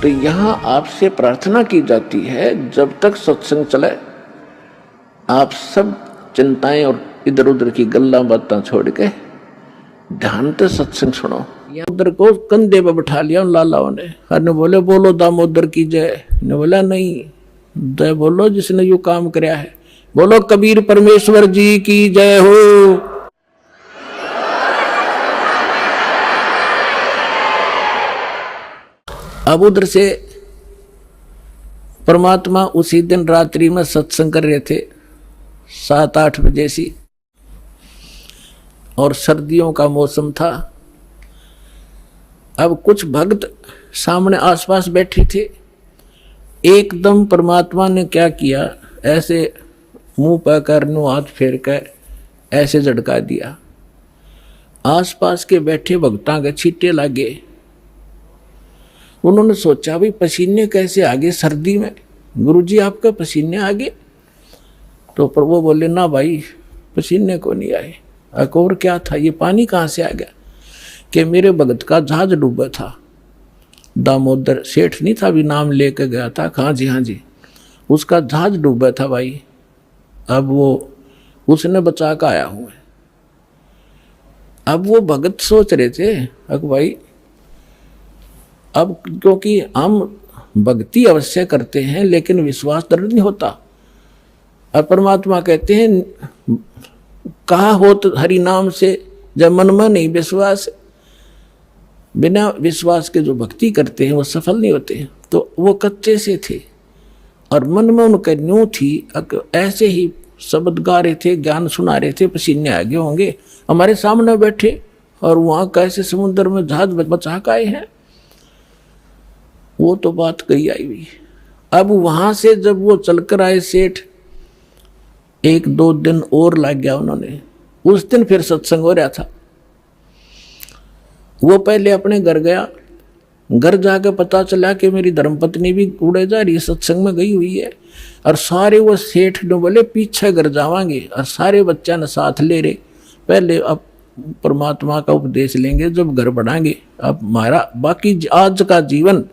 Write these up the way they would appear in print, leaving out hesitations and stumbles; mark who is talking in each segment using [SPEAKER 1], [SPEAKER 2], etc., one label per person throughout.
[SPEAKER 1] तो यहाँ आपसे प्रार्थना की जाती है, जब तक सत्संग चले आप सब चिंताएं और इधर उधर की गल्ला बातें छोड़ के ध्यान से सत्संग सुनो। उधर को कंधे पे बैठा लिया उन लालाओं ने, हर ने बोले बोलो दामोदर की जय। ने बोला नहीं, जय बोलो जिसने यू काम कराया है, बोलो कबीर परमेश्वर जी की जय हो। अब उधर से परमात्मा उसी दिन रात्रि में सत्संग कर रहे थे 7-8 बजे सी, और सर्दियों का मौसम था। अब कुछ भक्त सामने आसपास बैठे थे। एकदम परमात्मा ने क्या किया, ऐसे मुंह पर करनो हाथ फेर कर ऐसे झटका दिया। आसपास के बैठे भक्तां के छींटे लगे। उन्होंने सोचा भी पसीने कैसे आगे सर्दी में, गुरुजी आपका पसीने आगे? तो प्रभु बोले ना भाई पसीने को नहीं आए। और क्या था, ये पानी कहाँ से आ गया? कि मेरे भगत का जहाज डूबा था। दामोदर सेठ नहीं था, अभी नाम लेके गया था। हाँ जी, उसका जहाज डूबा था भाई। अब वो उसने बचा कर आया हूँ। अब वो भगत सोच रहे थे अक भाई, अब क्योंकि हम भक्ति अवश्य करते हैं लेकिन विश्वास दृढ़ नहीं होता। और परमात्मा कहते हैं कहा हो तो हरि नाम से, जब मन में नहीं विश्वास, बिना विश्वास के जो भक्ति करते हैं वो सफल नहीं होते हैं। तो वो कच्चे से थे और मन में उनका न्यू थी, ऐसे ही शब्द गा रहे थे, ज्ञान सुना रहे थे, पसीने आगे होंगे हमारे सामने बैठे और वहां कैसे समुद्र में जहाज बचा के आए हैं। वो तो बात कही आई हुई। अब वहां से जब वो चलकर आए सेठ, 1-2 दिन और लग गया उन्होंने। उस दिन फिर सत्संग हो रहा था। वो पहले अपने घर गया, घर जाके पता चला कि मेरी धर्मपत्नी भी उड़े जा रही है, सत्संग में गई हुई है। और सारे वो सेठ ने बोले पीछे घर जावांगे, और सारे बच्चा ने साथ ले रहे। पहले अब परमात्मा का उपदेश लेंगे, जब घर बढ़ाएंगे। अब हमारा बाकी आज का जीवन,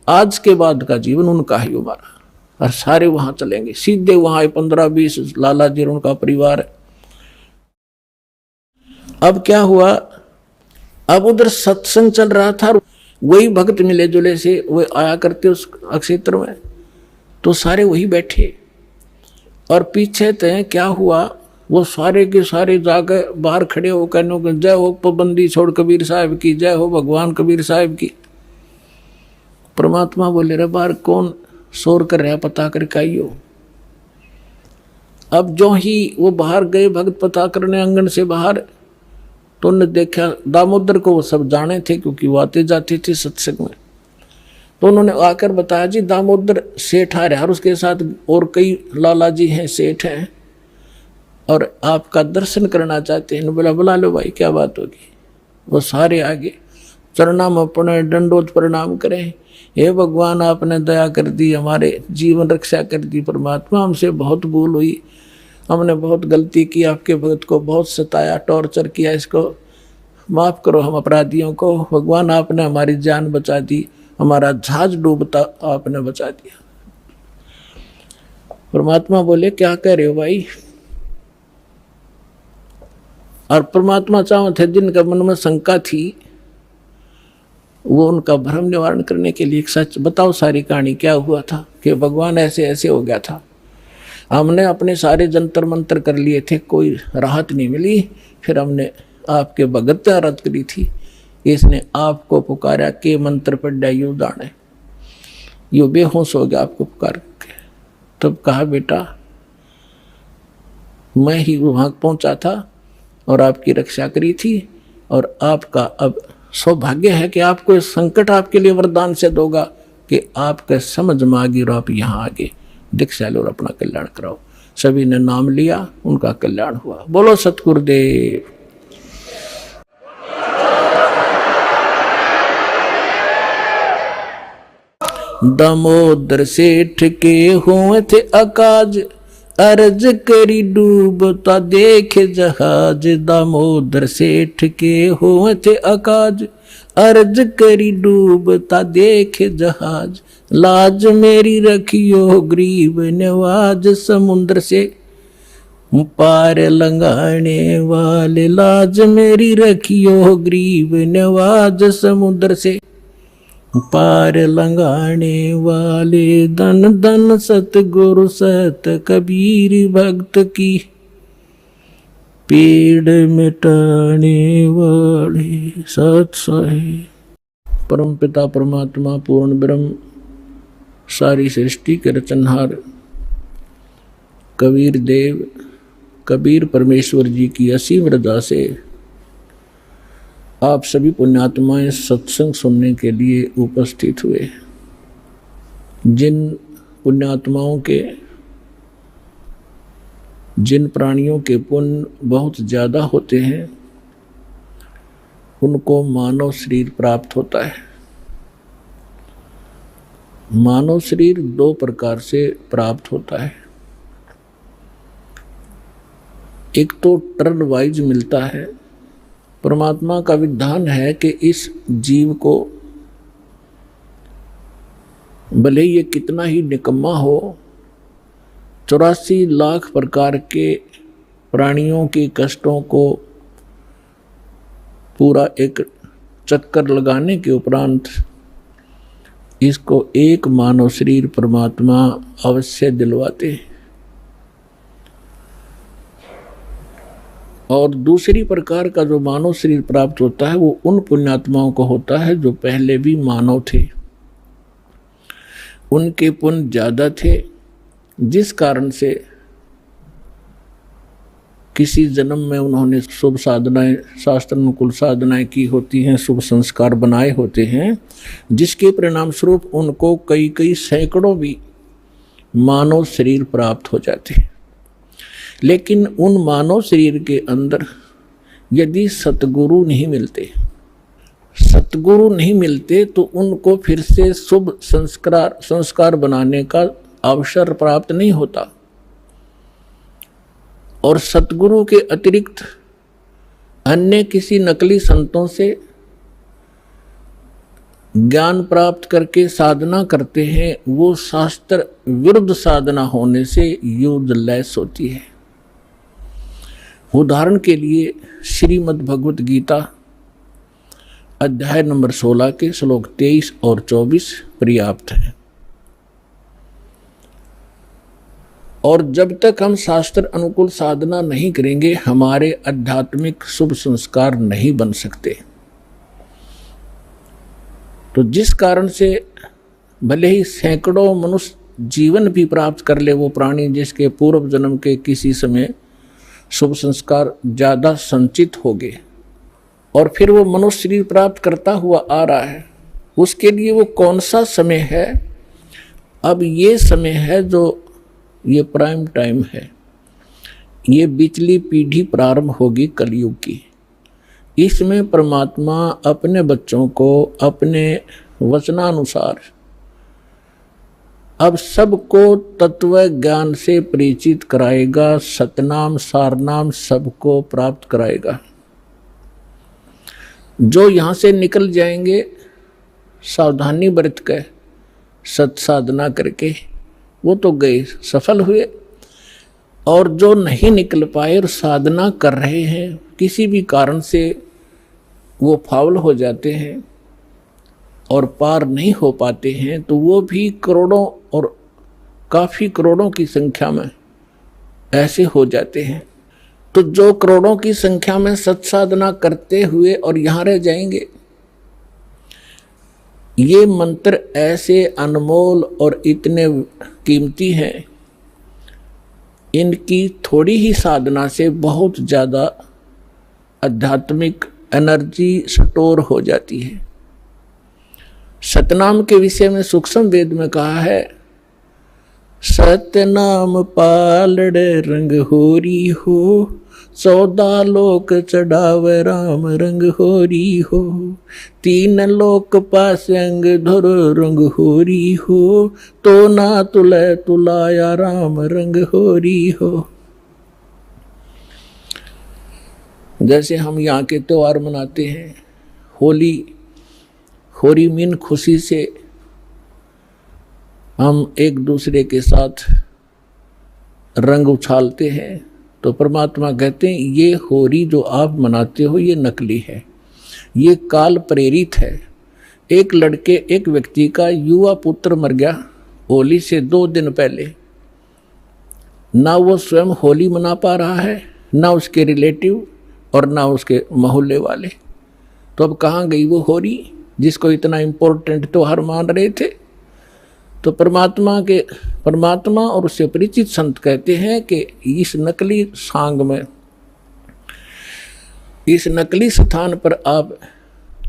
[SPEAKER 1] आज के बाद का जीवन उनका ही हमारा। और सारे वहां चलेंगे, सीधे वहां 15-20 लाला जी उनका परिवार है। अब क्या हुआ, अब उधर सत्संग चल रहा था, वही भक्त मिले जुले से वो आया करते उस क्षेत्र में, तो सारे वही बैठे। और पीछे तय क्या हुआ, वो सारे के सारे जाकर बाहर खड़े होकर जय हो पाबंदी छोड़ कबीर साहब की, जय हो भगवान कबीर साहब की। परमात्मा बोले रे बाहर कौन शोर कर रहा, पता करके आइयो। अब जो ही वो बाहर गए भक्त पता करने आंगन से बाहर, तो उन्होंने देखा दामोदर को, वो सब जाने थे क्योंकि वो आते जाते थे सत्संग में। तो उन्होंने आकर बताया जी दामोदर सेठ आ रहा है और उसके साथ और कई लाला जी हैं, सेठ हैं, और आपका दर्शन करना चाहते हैं। बोला बुला लो भाई, क्या बात होगी। वो सारे आगे चरणाम अपने दंडोत प्रणाम करें। हे भगवान आपने दया कर दी, हमारे जीवन रक्षा कर दी। परमात्मा हमसे बहुत भूल हुई, हमने बहुत गलती की, आपके भक्त को बहुत सताया, टॉर्चर किया, इसको माफ़ करो हम अपराधियों को। भगवान आपने हमारी जान बचा दी, हमारा जहाज डूबता आपने बचा दिया। परमात्मा बोले क्या कह रहे हो भाई। और परमात्मा चाहो थे जिनका मन में शंका थी, वो उनका भ्रम निवारण करने के लिए एक सच बताओ, सारी कहानी क्या हुआ था कि भगवान ऐसे ऐसे हो गया था। हमने अपने सारे जंतर मंत्र कर लिए थे, कोई राहत नहीं मिली। फिर हमने आपके भगत आराध करी थी, इसने आपको पुकारा के मंत्र पर डायू दाने, यो बेहोश हो गया आपको पुकार के। तब कहा बेटा मैं ही वहां पहुंचा था और आपकी रक्षा करी थी, और आपका अब सौभाग्य है कि आपको इस संकट आपके लिए वरदान से दोगा कि आपके समझ में आ गई और आप यहाँ आगे दीक्षा लो और अपना कल्याण कराओ। सभी ने नाम लिया, उनका कल्याण हुआ। बोलो सतगुरुदेव। दामोदर सेठ के हुए थे अकाज, अर्ज करी डूबता देखे जहाज, दामोदर सेठ के होते अकाज। अर्ज करी डूबता देखे जहाज, लाज मेरी रखियो गरीब नवाज। समुद्र से पार लंघाने वाले, लाज मेरी रखियो गरीब नवाज। समुद्र से पार लंघाने वाले, धन धन सतगुरु सत कबीर भक्त की, पीड़ मिटाने वाले सत साहिब। परम पिता परमात्मा पूर्ण ब्रह्म, सारी सृष्टि के रचनहार कबीर देव, कबीर परमेश्वर जी की असीम रजा से आप सभी पुण्यात्माएं सत्संग सुनने के लिए उपस्थित हुए। जिन पुण्यात्माओं के, जिन प्राणियों के पुण्य बहुत ज़्यादा होते हैं, उनको मानव शरीर प्राप्त होता है। मानव शरीर दो प्रकार से प्राप्त होता है। एक तो टर्न वाइज मिलता है। परमात्मा का विधान है कि इस जीव को, भले ये कितना ही निकम्मा हो, 84 लाख प्रकार के प्राणियों के कष्टों को पूरा एक चक्कर लगाने के उपरांत इसको एक मानव शरीर परमात्मा अवश्य दिलवाते हैं। और दूसरी प्रकार का जो मानव शरीर प्राप्त होता है वो उन पुण्यात्माओं को होता है जो पहले भी मानव थे। उनके पुण्य ज़्यादा थे, जिस कारण से किसी जन्म में उन्होंने शुभ साधनाएं, शास्त्र अनुकूल साधनाएं की होती हैं, शुभ संस्कार बनाए होते हैं, जिसके परिणाम स्वरूप उनको कई कई सैकड़ों भी मानव शरीर प्राप्त हो जाते हैं। लेकिन उन मानव शरीर के अंदर यदि सतगुरु नहीं मिलते, सतगुरु नहीं मिलते तो उनको फिर से शुभ संस्कार बनाने का अवसर प्राप्त नहीं होता। और सतगुरु के अतिरिक्त अन्य किसी नकली संतों से ज्ञान प्राप्त करके साधना करते हैं, वो शास्त्र विरुद्ध साधना होने से यूजलेस होती है। उदाहरण के लिए श्रीमद् भगवत गीता अध्याय नंबर 16 के श्लोक 23 और 24 पर्याप्त है। और जब तक हम शास्त्र अनुकूल साधना नहीं करेंगे, हमारे आध्यात्मिक शुभ संस्कार नहीं बन सकते। तो जिस कारण से भले ही सैकड़ों मनुष्य जीवन भी प्राप्त कर ले वो प्राणी, जिसके पूर्व जन्म के किसी समय शुभ संस्कार ज़्यादा संचित हो गए और फिर वो मनुष्य शरीर प्राप्त करता हुआ आ रहा है, उसके लिए वो कौन सा समय है? अब ये समय है जो ये प्राइम टाइम है। ये बिचली पीढ़ी प्रारंभ होगी कलयुग की। इसमें परमात्मा अपने बच्चों को अपने वचनानुसार अब सबको तत्व ज्ञान से परिचित कराएगा, सतनाम सारनाम सबको प्राप्त कराएगा। जो यहाँ से निकल जाएंगे सावधानी बरत कर सत साधना करके, वो तो गए, सफल हुए। और जो नहीं निकल पाए और साधना कर रहे हैं, किसी भी कारण से वो फाउल हो जाते हैं और पार नहीं हो पाते हैं, तो वो भी करोड़ों और काफ़ी करोड़ों की संख्या में ऐसे हो जाते हैं। तो जो करोड़ों की संख्या में सत्साधना करते हुए और यहाँ रह जाएंगे, ये मंत्र ऐसे अनमोल और इतने कीमती हैं, इनकी थोड़ी ही साधना से बहुत ज़्यादा आध्यात्मिक एनर्जी स्टोर हो जाती है। सतनाम के विषय में सूक्ष्म वेद में कहा है, सतनाम पालड़ रंग होरी हो, 14 लोक चढ़ावे राम रंग होरी हो, 3 लोक पास अंग धुर रंग होरी हो, तो ना तुले तुलाया राम रंग होरी हो। जैसे हम यहाँ के त्योहार मनाते हैं, होली, होरी मीन खुशी से हम एक दूसरे के साथ रंग उछालते हैं, तो परमात्मा कहते हैं ये होरी जो आप मनाते हो ये नकली है, ये काल प्रेरित है। एक लड़के, एक व्यक्ति का युवा पुत्र मर गया होली से 2 दिन पहले, ना वो स्वयं होली मना पा रहा है, ना उसके रिलेटिव और ना उसके मोहल्ले वाले। तो अब कहाँ गई वो होरी जिसको इतना इम्पोर्टेंट त्योहार मान रहे थे। तो परमात्मा और उससे परिचित संत कहते हैं कि इस नकली सांग में, इस नकली स्थान पर आप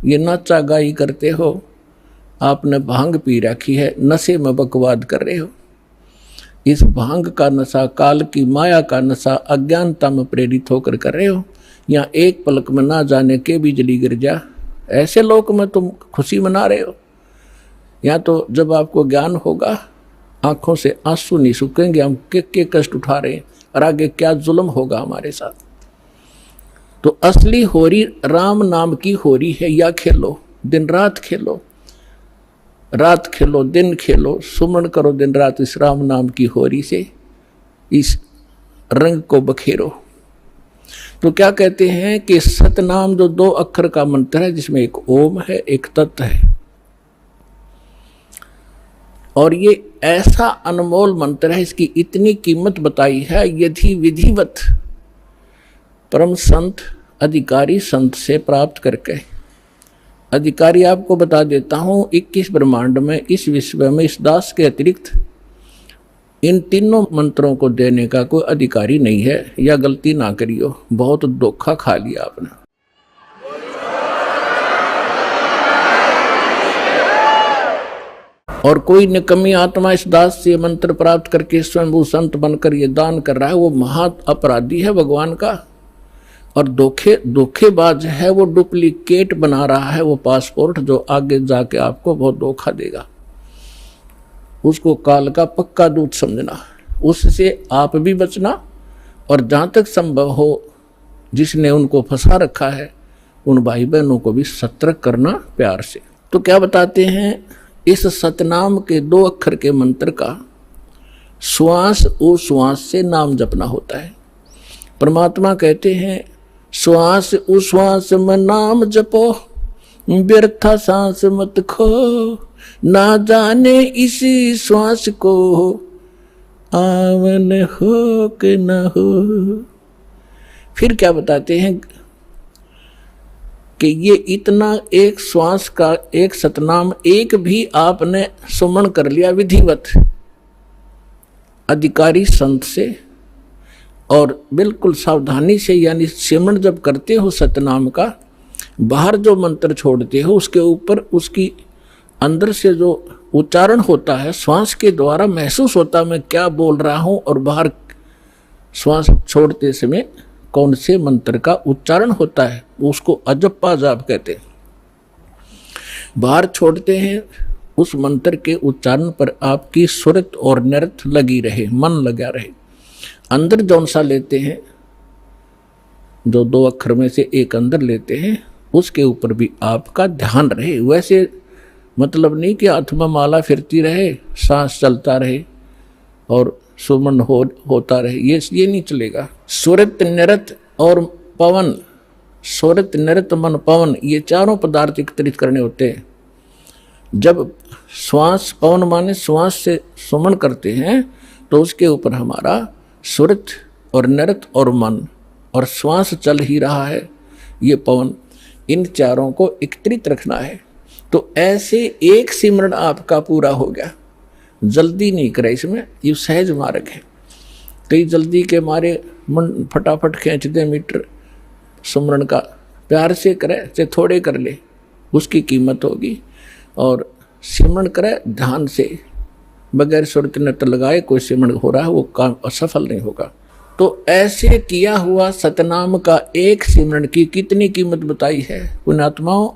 [SPEAKER 1] ये नाचा गाई करते हो, आपने भांग पी रखी है, नशे में बकवाद कर रहे हो। इस भांग का नशा, काल की माया का नशा अज्ञानता में प्रेरित होकर कर रहे हो। यहाँ एक पलक में ना जाने के बिजली गिर जा, ऐसे लोक में तुम खुशी मना रहे हो। या तो जब आपको ज्ञान होगा, आंखों से आंसू नहीं सूखेंगे, हम के कष्ट उठा रहे हैं और आगे क्या जुल्म होगा हमारे साथ। तो असली होरी राम नाम की होरी है। या खेलो, दिन रात खेलो, रात खेलो दिन खेलो, सुमन करो दिन रात इस राम नाम की होरी से, इस रंग को बखेरो। तो क्या कहते हैं कि सतनाम जो 2 अक्षर का मंत्र है, जिसमें एक ओम है, एक तत् है, और ये ऐसा अनमोल मंत्र है, इसकी इतनी कीमत बताई है। यदि विधिवत परम संत अधिकारी संत से प्राप्त करके, अधिकारी आपको बता देता हूँ 21 ब्रह्मांड में, इस विश्व में इस दास के अतिरिक्त इन तीनों मंत्रों को देने का कोई अधिकारी नहीं है। या गलती ना करियो, बहुत धोखा खा लिया आपने। और कोई निकम्मी आत्मा इस दास से मंत्र प्राप्त करके स्वयंभू संत बनकर ये दान कर रहा है, वो महा अपराधी है भगवान का, और धोखेबाज है, वो डुप्लीकेट बना रहा है वो पासपोर्ट, जो आगे जाके आपको बहुत धोखा देगा। उसको काल का पक्का दूत समझना, उससे आप भी बचना, और जहाँ तक संभव हो जिसने उनको फंसा रखा है उन भाई बहनों को भी सतर्क करना प्यार से। तो क्या बताते हैं, इस सतनाम के 2 अक्षर के मंत्र का श्वास उश्वास से नाम जपना होता है। परमात्मा कहते हैं श्वास उश्वास में नाम जपो, व्यर्था सांस मत खो, ना जाने इसी श्वास को आवन हो कि न हो। फिर क्या बताते हैं कि ये इतना एक श्वास का एक सतनाम एक भी आपने सुमन कर लिया विधिवत अधिकारी संत से, और बिल्कुल सावधानी से, यानी सिमरन जब करते हो सतनाम का, बाहर जो मंत्र छोड़ते हो उसके ऊपर उसकी अंदर से जो उच्चारण होता है, श्वास के द्वारा महसूस होता है मैं क्या बोल रहा हूँ, और बाहर श्वास छोड़ते समय कौन से मंत्र का उच्चारण होता है, उसको अजप्पा जाप कहते हैं। बाहर छोड़ते हैं उस मंत्र के उच्चारण पर आपकी सुरत और नृत लगी रहे, मन लगा रहे। अंदर जौन सा लेते हैं, जो 2 अक्षर में से एक अंदर लेते हैं, उसके ऊपर भी आपका ध्यान रहे। वैसे मतलब नहीं कि हाथ में माला फिरती रहे, सांस चलता रहे और सुमन होता रहे, ये नहीं चलेगा। सुरत नृत और पवन, सुरत नृत मन पवन, ये चारों पदार्थ एकत्रित करने होते हैं। जब श्वास, पवन माने श्वास से सुमन करते हैं, तो उसके ऊपर हमारा सुरत और नृत और मन, और श्वास चल ही रहा है, ये पवन, इन चारों को एकत्रित रखना है। तो ऐसे एक सिमरन आपका पूरा हो गया। जल्दी नहीं करे इसमें, ये सहज मार्ग है। कई जल्दी के मारे मन फटाफट खींच दे मीटर सुमरन का, प्यार से करे चाहे थोड़े कर ले, उसकी कीमत होगी। और सिमरन करे ध्यान से, बगैर सुरत नट लगाए कोई सिमरन हो रहा है, वो काम असफल नहीं होगा। तो ऐसे किया हुआ सतनाम का एक सिमरन की कितनी कीमत बताई है पुण्यात्माओं।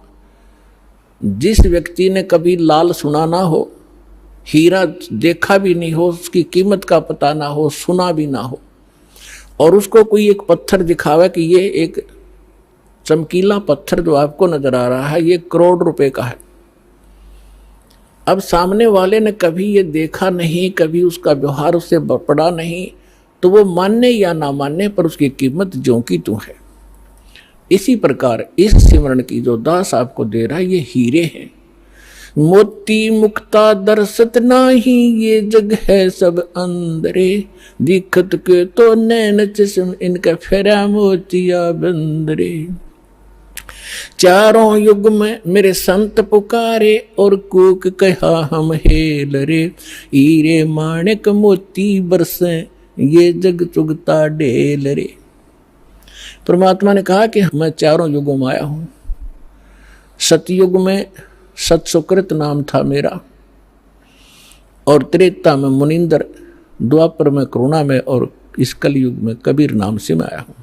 [SPEAKER 1] जिस व्यक्ति ने कभी लाल सुना ना हो, हीरा देखा भी नहीं हो, उसकी कीमत का पता ना हो, सुना भी ना हो, और उसको कोई एक पत्थर दिखावे कि ये एक चमकीला पत्थर जो आपको नजर आ रहा है ये करोड़ रुपए का है। अब सामने वाले ने कभी ये देखा नहीं, कभी उसका व्यवहार उससे पड़ा नहीं, तो वो मानने या ना मानने पर उसकी कीमत ज्यों की त्यों है। इसी प्रकार इस सिमरन की जो दास आपको दे रहा है ये हीरे हैं। मोती मुक्ता दर्शत नाही, ये जग है सब अंदरे, दिखत के तो नैन चश्म इनका फेरा मोतिया बंदरे। चारों युग में मेरे संत पुकारे, और कूक कहा हम हेल रे, हीरे माणिक मोती बरसे, ये जग चुगता ढेल रे। परमात्मा ने कहा कि मैं चारों युगों में आया हूं। सतयुग में सतसुकृत नाम था मेरा, और त्रेता में मुनिंदर, द्वापर में करुणा में, और इस कलयुग में कबीर नाम से मैं आया हूं।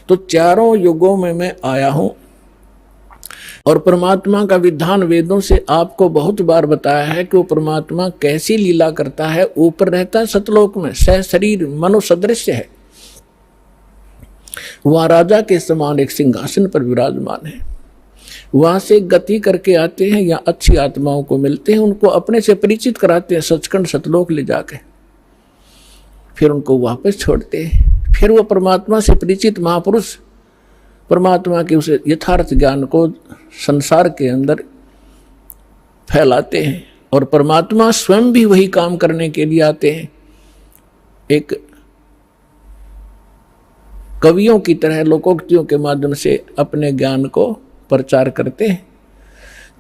[SPEAKER 1] तो चारों युगों में मैं आया हूं। और परमात्मा का विधान वेदों से आपको बहुत बार बताया है कि वो परमात्मा कैसी लीला करता है। ऊपर रहता है सतलोक में, सह शरीर मनो सदृश्य है, वहां राजा के समान एक सिंहासन पर विराजमान है। वहां से गति करके आते हैं या अच्छी आत्माओं को मिलते हैं, उनको अपने से परिचित कराते हैं सचखंड सतलोक ले जाके, फिर उनको वापस छोड़ते हैं। फिर वो परमात्मा से परिचित महापुरुष परमात्मा के उस यथार्थ ज्ञान को संसार के अंदर फैलाते हैं, और परमात्मा स्वयं भी वही काम करने के लिए आते हैं। एक कवियों की तरह लोकोक्तियों के माध्यम से अपने ज्ञान को प्रचार करते हैं।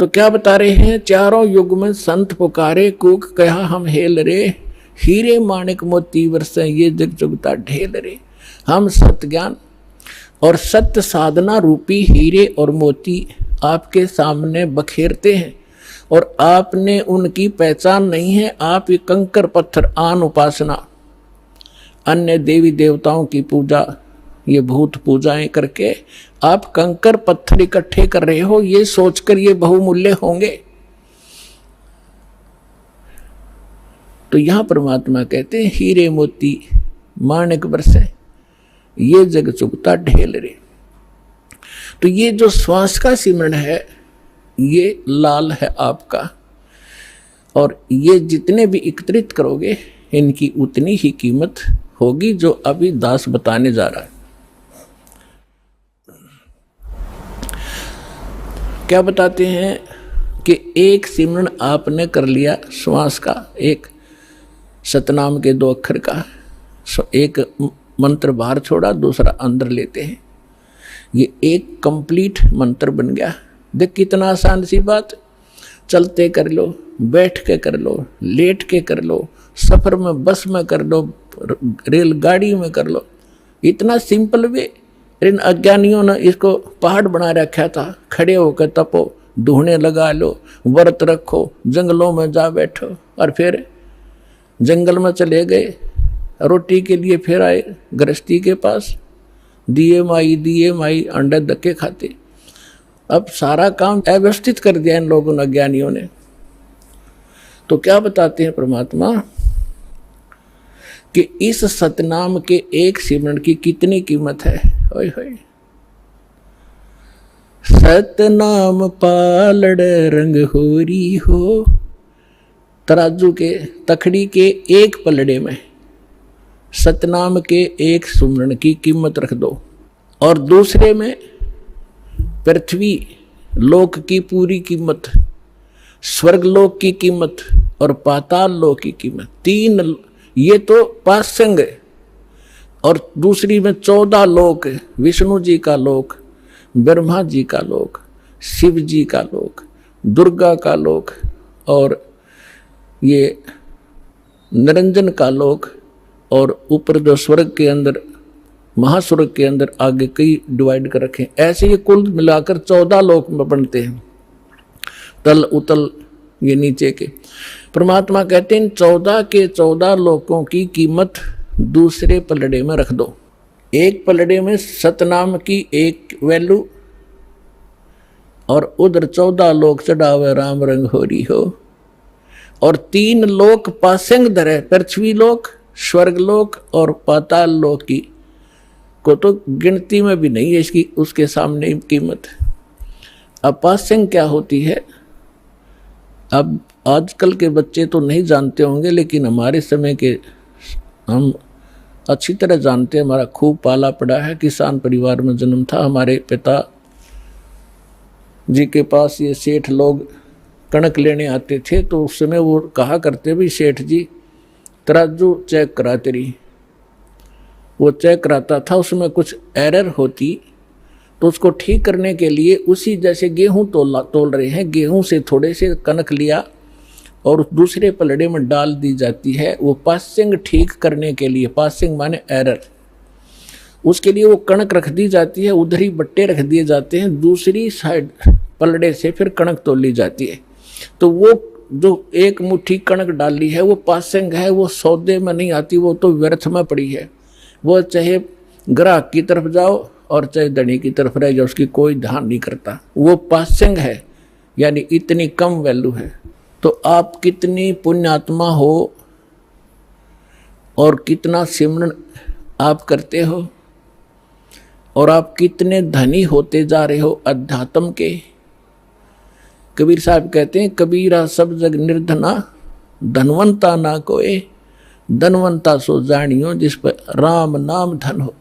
[SPEAKER 1] तो क्या बता रहे हैं, चारों युग में संत पुकारे, कूक कहा हम हेल रे, हीरे माणिक मोती बरसे, ये जग चुगता ढेल रे। हम सत्य ज्ञान और सत्य साधना रूपी हीरे और मोती आपके सामने बखेरते हैं, और आपने उनकी पहचान नहीं है। आप ये कंकर पत्थर आन उपासना, अन्य देवी देवताओं की पूजा, ये भूत पूजाएं करके आप कंकर पत्थर इकट्ठे कर रहे हो, ये सोचकर ये बहुमूल्य होंगे। तो यहां परमात्मा कहते हैं हीरे मोती माणिक बरसे, ये जग चुगता ढेल रे। तो ये जो श्वास का सिमरन है ये लाल है आपका, और ये जितने भी एकत्रित करोगे इनकी उतनी ही कीमत होगी जो अभी दास बताने जा रहा है। क्या बताते हैं कि एक सिमरन आपने कर लिया श्वास का, एक सतनाम के 2 अक्षर का, एक मंत्र बाहर छोड़ा, दूसरा अंदर लेते हैं, ये एक कंप्लीट मंत्र बन गया। देख कितना आसान सी बात, चलते कर लो, बैठ के कर लो, लेट के कर लो, सफर में बस में कर लो, रेलगाड़ी में कर लो, इतना सिंपल वे। इन अज्ञानियों ने इसको पहाड़ बना रखा था, खड़े होकर तपो, धूने लगा लो, व्रत रखो, जंगलों में जा बैठो, और फिर जंगल में चले गए, रोटी के लिए फिर आए गृहस्थी के पास, दिए माई अंडे धक्के खाते। अब सारा काम अव्यवस्थित कर दिया इन लोगों ने, अज्ञानियों ने। तो क्या बताते हैं परमात्मा कि इस सतनाम के एक सिमरन की कितनी कीमत है। होय होय, सतनाम पालड़ रंग होरी हो, तराजू के तखड़ी के एक पलड़े में सतनाम के एक सुमरण की कीमत रख दो, और दूसरे में पृथ्वी लोक की पूरी कीमत, स्वर्ग लोक की कीमत और पाताल लोक की कीमत, 3 ये तो पासंग है, और दूसरी में 14 लोक, विष्णु जी का लोक, ब्रह्मा जी का लोक, शिव जी का लोक, दुर्गा का लोक, और ये निरंजन का लोक, और ऊपर जो स्वर्ग के अंदर महास्वर्ग के अंदर आगे कई डिवाइड कर रखे। ऐसे ये कुल मिलाकर 14 लोक में बनते हैं, तल उतल ये नीचे के। परमात्मा कहते हैं 14 के 14 लोकों की कीमत दूसरे पलड़े में रख दो। एक पलड़े में सतनाम की एक वैल्यू और उधर 14 लोक चढ़ावे राम रंग होरी हो, और 3 लोक पासेंग धरे, पृथ्वी लोक, स्वर्ग लोक और पाताल लोक की को तो गिनती में भी नहीं है इसकी, उसके सामने कीमत। अब पासेंग क्या होती है? अब आजकल के बच्चे तो नहीं जानते होंगे, लेकिन हमारे समय के हम अच्छी तरह जानते हैं। हमारा खूब पाला पड़ा है, किसान परिवार में जन्म था। हमारे पिता जी के पास ये सेठ लोग कणक लेने आते थे, तो उस समय वो कहा करते भी सेठ जी तराजू चेक करा तेरी। वो चेक कराता था, उसमें कुछ एरर होती तो उसको ठीक करने के लिए उसी जैसे गेहूं तोल रहे हैं, गेहूं से थोड़े से कणक लिया और दूसरे पलड़े में डाल दी जाती है। वो पासिंग ठीक करने के लिए, पासिंग माने एरर, उसके लिए वो कणक रख दी जाती है, उधर ही बट्टे रख दिए जाते हैं, दूसरी साइड पलड़े से फिर कणक तोल ली जाती है। तो वो जो एक मुट्ठी कणक डाली है वो पासिंग है, वो सौदे में नहीं आती, वो तो व्यर्थ में पड़ी है। वो चाहे ग्राहक की तरफ जाओ और चाहे धनी की तरफ रह जाओ, उसकी कोई ध्यान नहीं करता। वो पासिंग है, यानी इतनी कम वैल्यू है। तो आप कितनी पुण्यात्मा हो और कितना सिमरन आप करते हो, और आप कितने धनी होते जा रहे हो अध्यात्म के। कबीर साहब कहते हैं, कबीरा सब जग निर्धना, धनवंता ना कोई, धनवंता सो जानियो जिस पर राम नाम धन हो।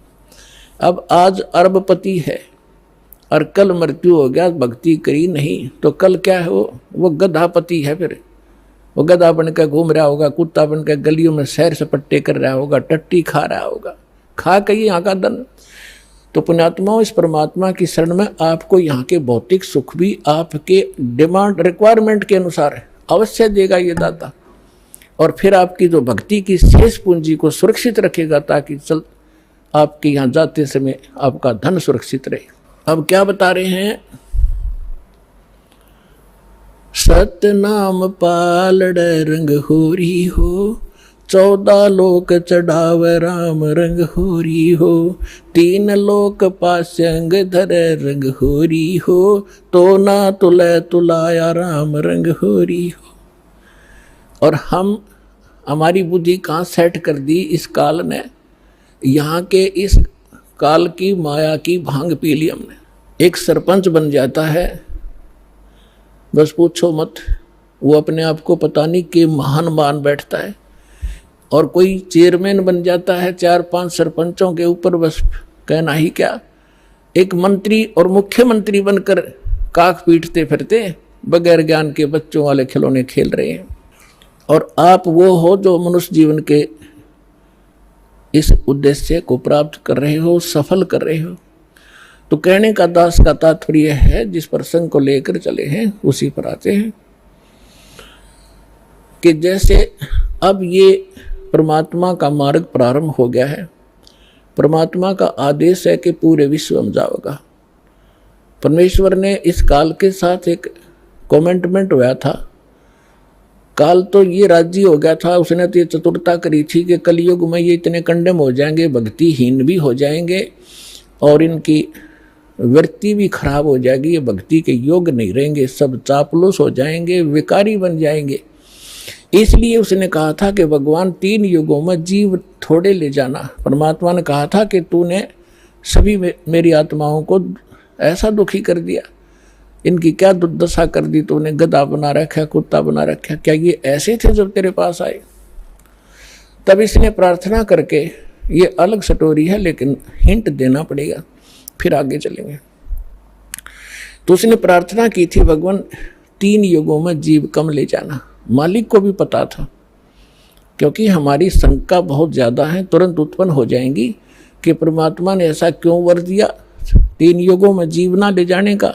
[SPEAKER 1] अब आज अरबपति है और कल मृत्यु हो गया, भक्ति करी नहीं, तो कल क्या है? वो गधापति है। फिर वो गधा बन के घूम रहा होगा, कुत्ता बन के गलियों में सैर सपट्टे कर रहा होगा, टट्टी खा रहा होगा, खा के यहाँ का धन। तो पुण्यात्माओं, इस परमात्मा की शरण में आपको यहाँ के भौतिक सुख भी आपके डिमांड रिक्वायरमेंट के अनुसार अवश्य देगा ये दाता, और फिर आपकी जो भक्ति की शेष पूंजी को सुरक्षित रखेगा, ताकि चल आपके यहाँ जाते समय आपका धन सुरक्षित रहे। अब क्या बता रहे हैं? सतनाम पालड़ रंग होरी हो, 14 लोक चढ़ाव राम रंग होरी हो, 3 लोक पास्यंग धर रंग होरी हो, तो ना तुले तुलाया राम रंग होरी हो। और हम हमारी बुद्धि कहाँ सेट कर दी इस काल ने? यहाँ के इस काल की माया की भांग पी ली हमने। एक सरपंच बन जाता है, बस पूछो मत, वो अपने आप को पता नहीं कि महान मान बैठता है। और कोई चेयरमैन बन जाता है 4-5 सरपंचों के ऊपर, बस कहना ही क्या। एक मंत्री और मुख्यमंत्री बनकर काख पीटते फिरते, बगैर ज्ञान के बच्चों वाले खिलौने खेल रहे हैं। और आप वो हो जो मनुष्य जीवन के इस उद्देश्य को प्राप्त कर रहे हो, सफल कर रहे हो। तो कहने का दास का तात्पर्य है, जिस प्रसंग को लेकर चले हैं उसी पर आते हैं कि जैसे अब ये परमात्मा का मार्ग प्रारंभ हो गया है, परमात्मा का आदेश है कि पूरे विश्व में जाओगा। परमेश्वर ने इस काल के साथ एक कमेंटमेंट हुआ था। काल तो ये राजी हो गया था, उसने तो ये चतुरता करी थी कि कलयुग में ये इतने कंडम हो जाएंगे, भक्तिहीन भी हो जाएंगे और इनकी वृत्ति भी खराब हो जाएगी, ये भक्ति के योग नहीं रहेंगे, सब चापलूस हो जाएंगे, विकारी बन जाएंगे। इसलिए उसने कहा था कि भगवान 3 युगों में जीव थोड़े ले जाना। परमात्मा ने कहा था कि तूने सभी मेरी आत्माओं को ऐसा दुखी कर दिया, इनकी क्या दुर्दशा कर दी तूने, गधा बना रखा, कुत्ता बना रखा, क्या ये ऐसे थे जब तेरे पास आए? तब इसने प्रार्थना करके, ये अलग स्टोरी है लेकिन हिंट देना पड़ेगा, फिर आगे चलेंगे। तो उसने प्रार्थना की थी, भगवान 3 युगों में जीव कम ले जाना। मालिक को भी पता था, क्योंकि हमारी शंका बहुत ज़्यादा है, तुरंत उत्पन्न हो जाएंगी कि परमात्मा ने ऐसा क्यों वर दिया 3 युगों में जीव ना ले जाने का।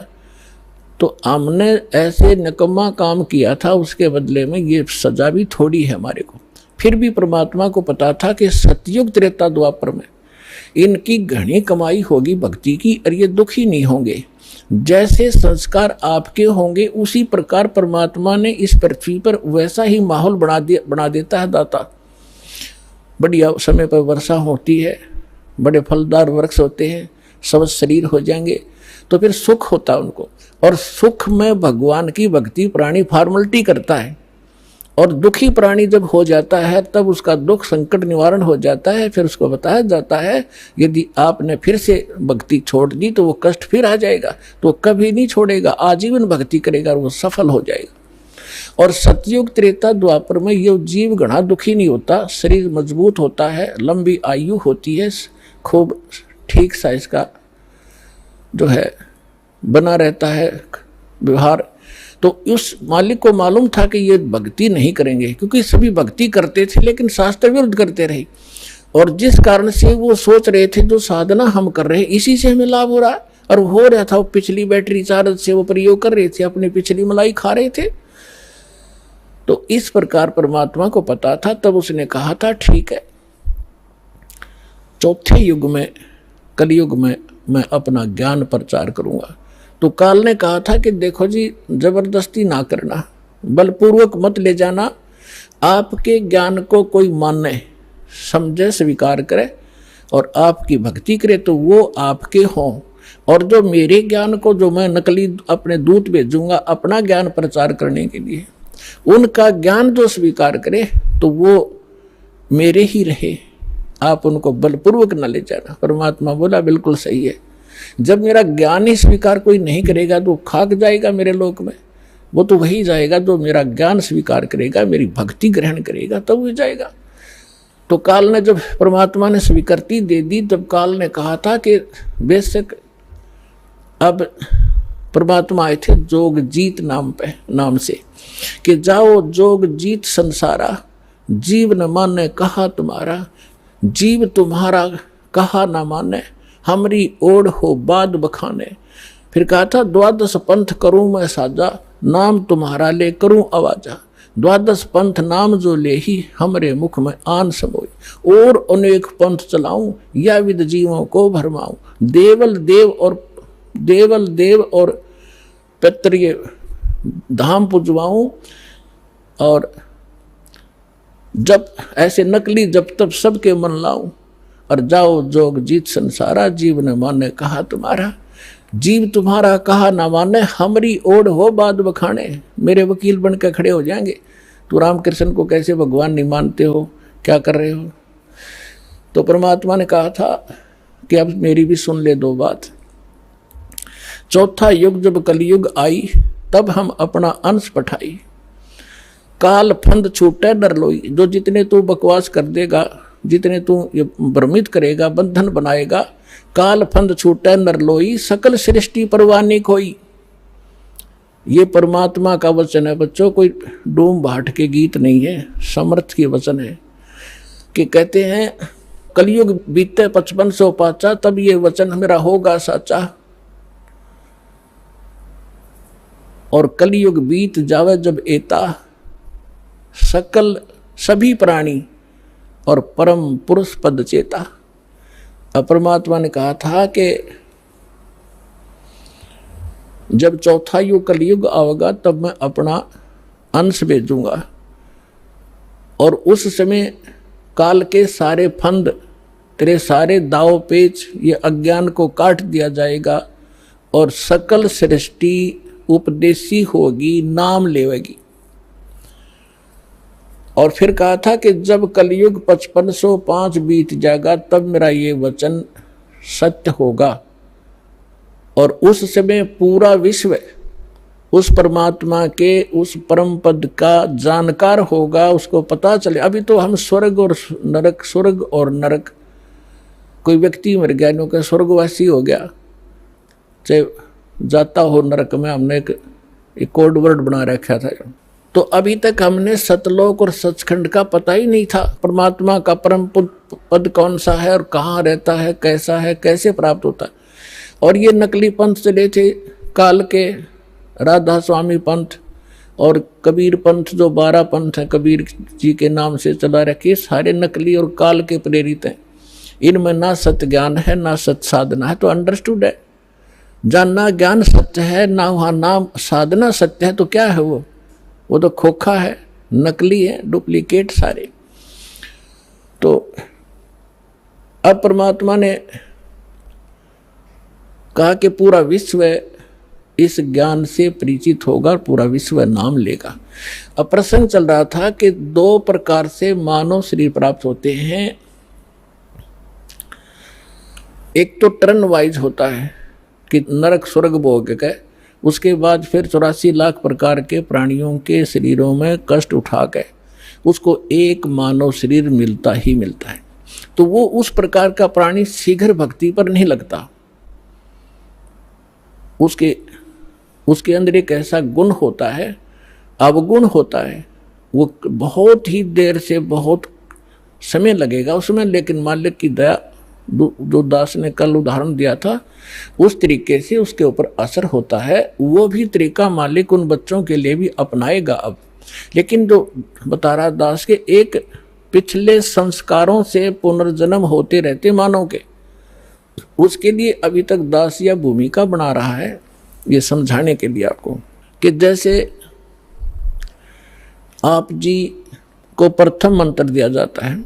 [SPEAKER 1] तो हमने ऐसे निकम्मा काम किया था, उसके बदले में ये सजा भी थोड़ी है हमारे को। फिर भी परमात्मा को पता था कि सतयुग त्रेता द्वापर में इनकी घनी कमाई होगी भक्ति की, और ये दुखी नहीं होंगे। जैसे संस्कार आपके होंगे उसी प्रकार परमात्मा ने इस पृथ्वी पर वैसा ही माहौल बना देता है दाता। बढ़िया समय पर वर्षा होती है, बड़े फलदार वृक्ष होते हैं, सब शरीर हो जाएंगे, तो फिर सुख होता है उनको। और सुख में भगवान की भक्ति प्राणी फॉर्मलिटी करता है, और दुखी प्राणी जब हो जाता है तब उसका दुख संकट निवारण हो जाता है। फिर उसको बताया जाता है यदि आपने फिर से भक्ति छोड़ दी तो वो कष्ट फिर आ जाएगा, तो कभी नहीं छोड़ेगा, आजीवन भक्ति करेगा और वो सफल हो जाएगा। और सतयुग त्रेता द्वापर में ये जीव घना दुखी नहीं होता, शरीर मजबूत होता है, लंबी आयु होती है, खूब ठीक सा इसका जो है बना रहता है व्यवहार। तो उस मालिक को मालूम था कि ये भक्ति नहीं करेंगे, क्योंकि सभी भक्ति करते थे लेकिन शास्त्र विरुद्ध करते रहे, और जिस कारण से वो सोच रहे थे जो साधना हम कर रहे हैं इसी से हमें लाभ हो रहा है, और हो रहा था। वो पिछली बैटरी चार्ज से वो प्रयोग कर रहे थे, अपनी पिछली मलाई खा रहे थे। तो इस प्रकार परमात्मा को पता था, तब उसने कहा था ठीक है, चौथे युग में कलयुग में मैं अपना ज्ञान प्रचार करूंगा। तो काल ने कहा था कि देखो जी, जबरदस्ती ना करना, बलपूर्वक मत ले जाना, आपके ज्ञान को कोई माने, समझे, स्वीकार करे और आपकी भक्ति करे तो वो आपके हों, और जो मेरे ज्ञान को, जो मैं नकली अपने दूत भेजूंगा अपना ज्ञान प्रचार करने के लिए, उनका ज्ञान जो स्वीकार करे तो वो मेरे ही रहे, आप उनको बलपूर्वक न ले जाना। परमात्मा बोला बिल्कुल सही है, जब मेरा ज्ञान ही स्वीकार कोई नहीं करेगा तो खाक जाएगा मेरे लोक में, वो तो वही जाएगा जो मेरा ज्ञान स्वीकार करेगा, मेरी भक्ति ग्रहण करेगा, तब वो जाएगा। तो काल ने जब परमात्मा ने स्वीकृति दे दी, तब काल ने कहा था कि बेशक अब परमात्मा आए थे जोग जीत नाम से कि जाओ जोग जीत संसारा, जीव न माने कहा तुम्हारा, जीव तुम्हारा कहा न माने, हमरी ओढ़ हो बाद बखाने। फिर कहा था द्वादश पंथ करूं मैं साजा, नाम तुम्हारा ले करूं आवाजा, द्वादश पंथ नाम जो ले ही हमरे मुख में आन समोई, और अनेक पंथ चलाऊं या विद जीवों को भरमाऊं, देवल देव और पितृ धाम पुजवाऊं, और जब ऐसे नकली जब तब सबके मन लाऊं, और जाओ जोग जीत संसारा, जीव न माने कहा तुम्हारा, जीव तुम्हारा कहा न माने, हमरी ओढ़ हो बाद बखाने, मेरे वकील बन के खड़े हो जाएंगे, तो रामकृष्ण को कैसे भगवान नहीं मानते हो, क्या कर रहे हो। तो परमात्मा ने कहा था कि अब मेरी भी सुन ले दो बात। चौथा युग जब कलयुग आई, तब हम अपना अंश पठाई, काल फंद छूटे डर लोई, जो जितने तू बकवास कर देगा, जितने तू ये भ्रमित करेगा, बंधन बनाएगा, काल फंद छूटे नर लोई, सकल सृष्टि परवानी खोई। ये परमात्मा का वचन है बच्चों, कोई डूम भाट के गीत नहीं है, समर्थ के वचन है। कि कहते हैं कलयुग बीते 5500 पाचा, तब ये वचन मेरा होगा साचा, और कलयुग बीत जावे जब एता, सकल सभी प्राणी और परम पुरुष पद चेता। परमात्मा ने कहा था कि जब चौथा युग कलयुग आवेगा तब मैं अपना अंश भेजूंगा, और उस समय काल के सारे फंद, तेरे सारे दाव पेच, ये अज्ञान को काट दिया जाएगा, और सकल सृष्टि उपदेशी होगी, नाम लेवेगी। और फिर कहा था कि जब कलयुग 5505 बीत जाएगा तब मेरा ये वचन सत्य होगा, और उस समय पूरा विश्व उस परमात्मा के उस परम पद का जानकार होगा, उसको पता चले। अभी तो हम स्वर्ग और नरक, कोई व्यक्ति मर गया, नो के स्वर्गवासी हो गया, चाहे जाता हो नरक में, हमने एक कोड वर्ड बना रखा था। तो अभी तक हमने सतलोक और सचखंड का पता ही नहीं था, परमात्मा का परम पद कौन सा है और कहाँ रहता है, कैसा है, कैसे प्राप्त होता है। और ये नकली पंथ चले थे काल के, राधा स्वामी पंथ और कबीर पंथ, जो 12 पंथ है कबीर जी के नाम से चला रखे, सारे नकली और काल के प्रेरित हैं। इनमें ना सत्य ज्ञान है ना सत्य साधना है, तो अंडरस्टूड है। जानना ज्ञान सत्य है ना, वहाँ नाम साधना सत्य है, तो क्या है वो तो खोखा है, नकली है, डुप्लीकेट सारे। तो अब परमात्मा ने कहा कि पूरा विश्व इस ज्ञान से परिचित होगा और पूरा विश्व नाम लेगा। अब प्रसंग चल रहा था कि 2 प्रकार से मानव शरीर प्राप्त होते हैं। एक तो टर्न वाइज होता है कि नरक स्वर्ग भोग के उसके बाद फिर 84 लाख प्रकार के प्राणियों के शरीरों में कष्ट उठा के उसको एक मानव शरीर मिलता ही मिलता है। तो वो उस प्रकार का प्राणी शीघ्र भक्ति पर नहीं लगता। उसके अंदर एक ऐसा गुण होता है, अवगुण होता है, वो बहुत ही देर से बहुत समय लगेगा उसमें, लेकिन मालिक की दया, जो दास ने कल उदाहरण दिया था उस तरीके से उसके ऊपर असर होता है। वो भी तरीका मालिक उन बच्चों के लिए भी अपनाएगा अब। लेकिन जो बता रहा दास के एक पिछले संस्कारों से पुनर्जन्म होते रहते मानव के, उसके लिए अभी तक दास या भूमिका बना रहा है ये समझाने के लिए आपको कि जैसे आप जी को प्रथम मंत्र दिया जाता है।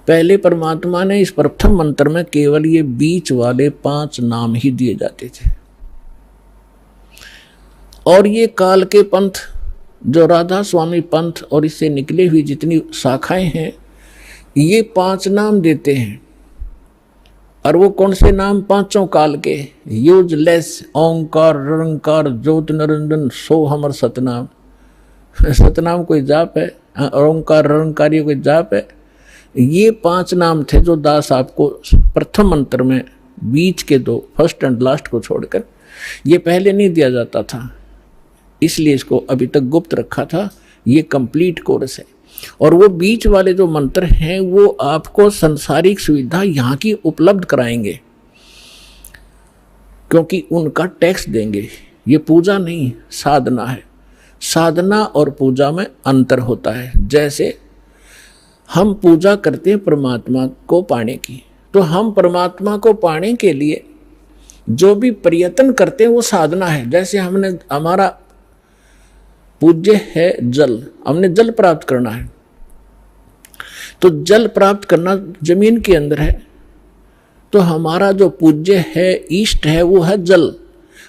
[SPEAKER 1] पहले परमात्मा ने इस प्रथम मंत्र में केवल ये बीच वाले 5 नाम ही दिए जाते थे, और ये काल के पंथ जो राधा स्वामी पंथ और इससे निकले हुई जितनी शाखाएं हैं ये 5 नाम देते हैं। और वो कौन से नाम? 5 काल के, यूजलेस, ओंकार, रंकार, ज्योत निरंजन, सो हमर सतनाम। सतनाम कोई जाप है, ओंकार रंकार कोई जाप है। ये 5 नाम थे जो दास आपको प्रथम मंत्र में बीच के 2 फर्स्ट एंड लास्ट को छोड़कर, ये पहले नहीं दिया जाता था, इसलिए इसको अभी तक गुप्त रखा था। ये कंप्लीट कोर्स है। और वो बीच वाले जो मंत्र हैं वो आपको संसारिक सुविधा यहाँ की उपलब्ध कराएंगे, क्योंकि उनका टैक्स देंगे। ये पूजा नहीं, साधना है। साधना और पूजा में अंतर होता है। जैसे हम पूजा करते हैं परमात्मा को पाने की, तो हम परमात्मा को पाने के लिए जो भी प्रयत्न करते हैं वो साधना है। जैसे हमारा पूज्य है जल, हमने जल प्राप्त करना है, तो जल प्राप्त करना जमीन के अंदर है, तो हमारा जो पूज्य है, इष्ट है, वो है जल।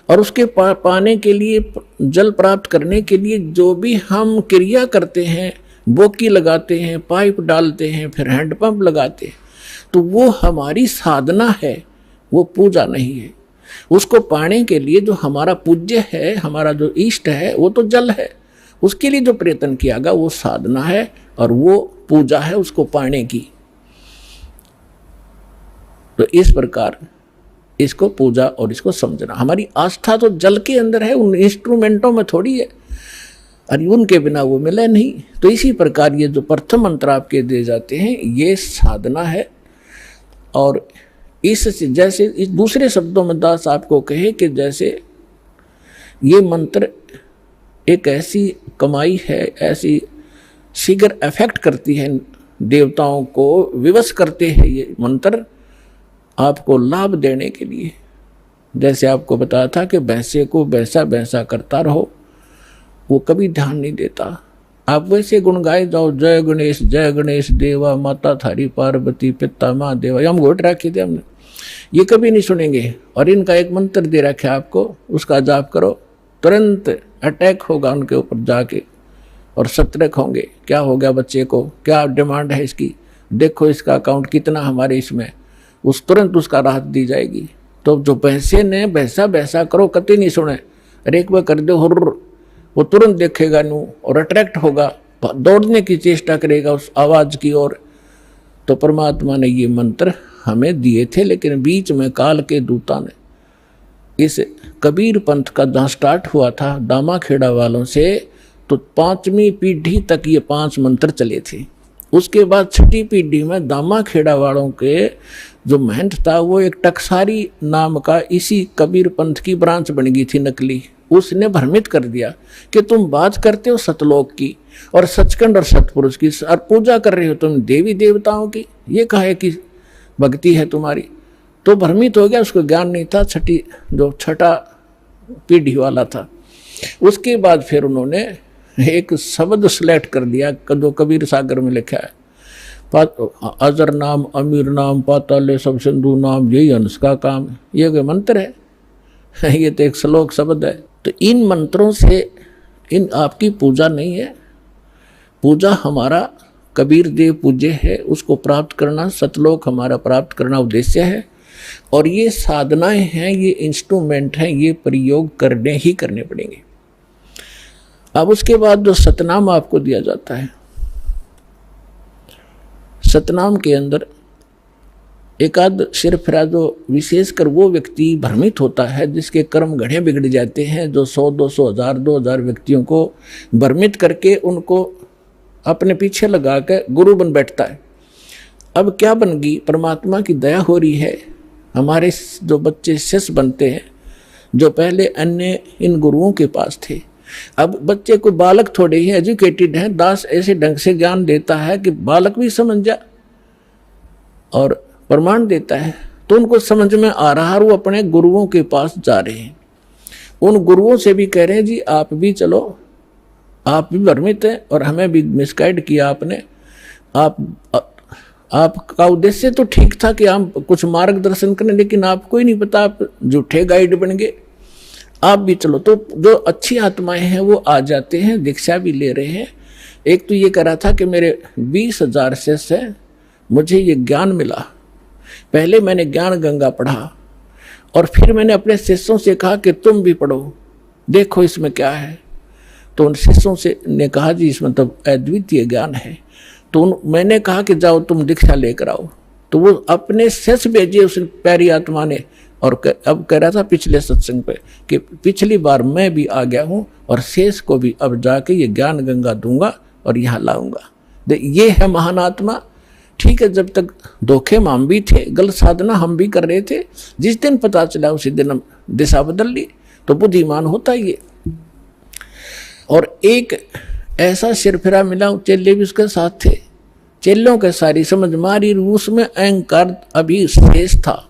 [SPEAKER 1] और उसके पाने के लिए, जल प्राप्त करने के लिए जो भी हम क्रिया करते हैं, बोकी लगाते हैं, पाइप डालते हैं, फिर हैंडपंप लगाते हैं, तो वो हमारी साधना है, वो पूजा नहीं है। उसको पाने के लिए जो हमारा पूज्य है, हमारा जो इष्ट है, वो तो जल है। उसके लिए जो प्रयत्न किया गया वो साधना है और वो पूजा है उसको पाने की। तो इस प्रकार इसको पूजा और इसको समझना। हमारी आस्था तो जल के अंदर है, उन इंस्ट्रूमेंटों में थोड़ी है, और उनके बिना वो मिले नहीं। तो इसी प्रकार ये जो प्रथम मंत्र आपके दिए जाते हैं ये साधना है। और इस जैसे इस दूसरे शब्दों में दास आपको कहे कि जैसे ये मंत्र एक ऐसी कमाई है, ऐसी शीघ्र इफेक्ट करती है, देवताओं को विवश करते हैं ये मंत्र आपको लाभ देने के लिए। जैसे आपको बताया था कि भैंसे को भैंसा भैंसा करता रहो, वो कभी ध्यान नहीं देता। आप वैसे गुण गाए जाओ, जय गणेश देवा, माता थारी पार्वती, पिता माँ देवा, हम घोट रखे थे हमने, ये कभी नहीं सुनेंगे। और इनका एक मंत्र दे रखा है आपको, उसका जाप करो, तुरंत अटैक होगा उनके ऊपर जाके और सतर्क होंगे। क्या हो गया बच्चे को, क्या डिमांड है इसकी, देखो इसका अकाउंट कितना हमारे इसमें, उस तुरंत उसका राहत दी जाएगी। तो जो भैंसे ने भैंसा भैंसा करो कतई नहीं सुने, अरे एक बार कर दो हुर्र, वो तुरंत देखेगा नू और अट्रैक्ट होगा, दौड़ने की चेष्टा करेगा उस आवाज़ की ओर। तो परमात्मा ने ये मंत्र हमें दिए थे, लेकिन बीच में काल के दूता ने इस कबीर पंथ का जहाँ स्टार्ट हुआ था दामा खेड़ा वालों से, तो 5वीं पीढ़ी तक ये 5 मंत्र चले थे। उसके बाद 6ठी पीढ़ी में दामा खेड़ा वालों के जो महंत था वो एक टकसारी नाम का इसी कबीर पंथ की ब्रांच बन गई थी नकली। उसने भ्रमित कर दिया कि तुम बात करते हो सतलोक की और सचखंड और सतपुरुष की, और पूजा कर रहे हो तुम देवी देवताओं की, ये कहे कि भक्ति है तुम्हारी। तो भ्रमित हो गया, उसको ज्ञान नहीं था, छठा पीढ़ी वाला था। उसके बाद फिर उन्होंने एक शब्द सिलेक्ट कर दिया जो कबीर सागर में लिखा है, अजर नाम अमीर नाम पाताले सब सिंधु नाम यही हंस का काम। ये कोई मंत्र है? ये तो एक श्लोक शब्द है। तो इन मंत्रों से इन आपकी पूजा नहीं है। पूजा हमारा कबीर देव पूज्य है, उसको प्राप्त करना, सतलोक हमारा प्राप्त करना उद्देश्य है। और ये साधनाएं हैं, ये इंस्ट्रूमेंट हैं, ये प्रयोग करने ही करने पड़ेंगे। अब उसके बाद जो सतनाम आपको दिया जाता है, सतनाम के अंदर एक आध सिरफिरा जो विशेषकर वो व्यक्ति भ्रमित होता है जिसके कर्म घड़े बिगड़ जाते हैं, जो 100, 200, 1000, 2000 व्यक्तियों को भ्रमित करके उनको अपने पीछे लगा के गुरु बन बैठता है। अब क्या बन गई, परमात्मा की दया हो रही है, हमारे जो बच्चे शिष्य बनते हैं जो पहले अन्य इन गुरुओं के पास थे, अब बच्चे को बालक थोड़े ही एजुकेटेड हैं, दास ऐसे ढंग से ज्ञान देता है कि बालक भी समझ जा और प्रमाण देता है, तो उनको समझ में आ रहा है, वो अपने गुरुओं के पास जा रहे हैं। उन गुरुओं से भी कह रहे हैं जी आप भी चलो, आप भी भ्रमित हैं और हमें भी मिसगाइड किया आपने। आपका उद्देश्य तो ठीक था कि हम कुछ मार्गदर्शन करें, लेकिन आपको ही नहीं पता, आप झूठे गाइड बन गए, आप भी चलो। तो जो अच्छी आत्माएं हैं वो आ जाते हैं, दीक्षा भी ले रहे हैं। एक तो ये कह रहा था कि मेरे 20,000 शिष्य हैं, मुझे ये ज्ञान मिला, पहले मैंने ज्ञान गंगा पढ़ा और फिर मैंने अपने शिष्यों से कहा कि तुम भी पढ़ो, देखो इसमें क्या है। तो उन शिष्यों से ने कहा जी इसमें तो अद्वितीय ज्ञान है। तो मैंने कहा कि जाओ तुम दीक्षा लेकर आओ। तो वो अपने शिष्य भेजे उस प्यारी आत्मा ने, और अब कह रहा था पिछले सत्संग पे कि पिछली बार मैं भी आ गया हूँ और शेष को भी अब जाके ये ज्ञान गंगा दूंगा और यहाँ लाऊंगा। ये है महान आत्मा। ठीक है, जब तक धोखे में हम भी थे, गलत साधना हम भी कर रहे थे, जिस दिन पता चला उसी दिन हम दिशा बदल ली। तो बुद्धिमान होता ये। और एक ऐसा सिरफिरा मिला, चेले भी उसके साथ थे, चेलों के सारी समझ मारी, उसमें अहंकार अभी शेष था।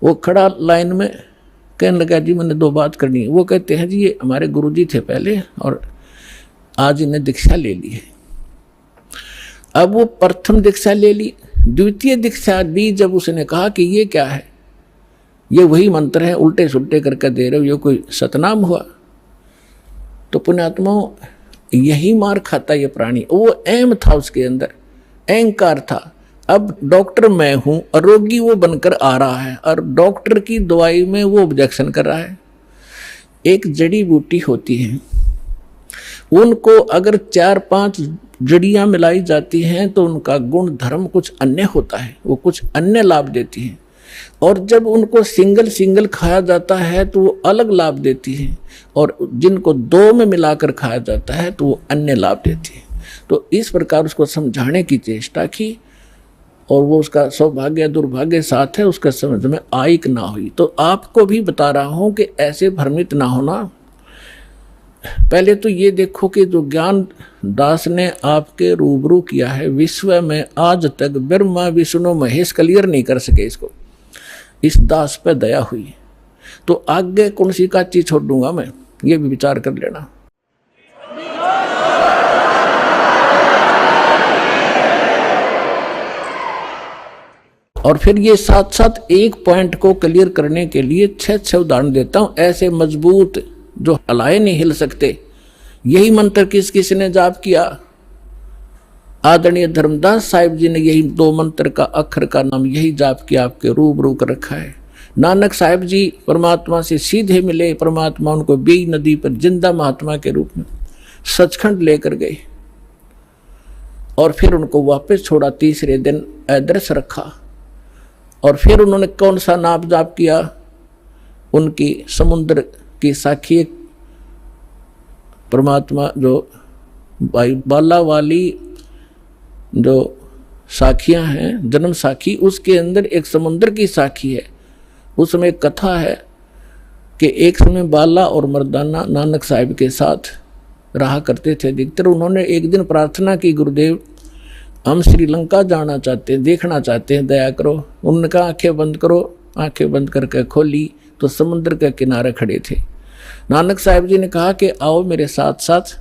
[SPEAKER 1] वो खड़ा लाइन में कहने लगा जी मैंने 2 बात करनी है। वो कहते हैं जी ये हमारे गुरुजी थे पहले और आज इन्हें दीक्षा ले ली है। अब वो प्रथम दीक्षा ले ली, द्वितीय दीक्षा दी जब उसने कहा कि ये क्या है, ये वही मंत्र है, उल्टे सुल्टे करके दे रहे हो, ये कोई सतनाम हुआ। तो पुण्यात्माओं यही मार खाता ये प्राणी। वो अहम था, उसके अंदर अहंकार था। अब डॉक्टर मैं हूं और रोगी वो बनकर आ रहा है और डॉक्टर की दवाई में वो ऑब्जेक्शन कर रहा है। एक जड़ी बूटी होती है, उनको अगर 4-5 जड़ियां मिलाई जाती हैं तो उनका गुण धर्म कुछ अन्य होता है, वो कुछ अन्य लाभ देती हैं। और जब उनको सिंगल खाया जाता है तो वो अलग लाभ देती है, और जिनको 2 में मिलाकर खाया जाता है तो वो अन्य लाभ देती है। तो इस प्रकार उसको समझाने की चेष्टा की और वो उसका सौभाग्य दुर्भाग्य साथ है, उसका समझ में आई कि ना हुई। तो आपको भी बता रहा हूं कि ऐसे भ्रमित ना होना। पहले तो ये देखो कि जो ज्ञान दास ने आपके रूबरू किया है, विश्व में आज तक ब्रह्मा विष्णु महेश क्लियर नहीं कर सके इसको। इस दास पे दया हुई, तो आगे कौन सी का चीज छोड़ दूंगा मैं, ये भी विचार कर लेना। और फिर ये साथ एक पॉइंट को क्लियर करने के लिए 6 उदाहरण देता हूं, ऐसे मजबूत जो हलाए नहीं हिल सकते। यही मंत्र किस ने जाप किया? आदरणीय धर्मदास साहिब जी ने यही 2 मंत्र का अक्षर का नाम यही जाप किया, आपके रूबरू कर रखा है। नानक साहिब जी परमात्मा से सीधे मिले, परमात्मा उनको बी नदी पर जिंदा महात्मा के रूप में सचखंड लेकर गए और फिर उनको वापस छोड़ा। तीसरे दिन अदृश्य रखा और फिर उन्होंने कौन सा नाम जाप किया? उनकी समुद्र की साखी परमात्मा जो बाला वाली जो साखियां हैं, जन्म साखी, उसके अंदर एक समुद्र की साखी है। उसमें एक कथा है कि एक समय बाला और मर्दाना नानक साहिब के साथ रहा करते थे अधिकतर। उन्होंने एक दिन प्रार्थना की, गुरुदेव हम श्रीलंका जाना चाहते हैं, देखना चाहते हैं, दया करो। उन्होंने कहा आंखें बंद करो। आंखें बंद करके खोली तो समुद्र के किनारे खड़े थे। नानक साहब जी ने कहा कि आओ मेरे साथ साथ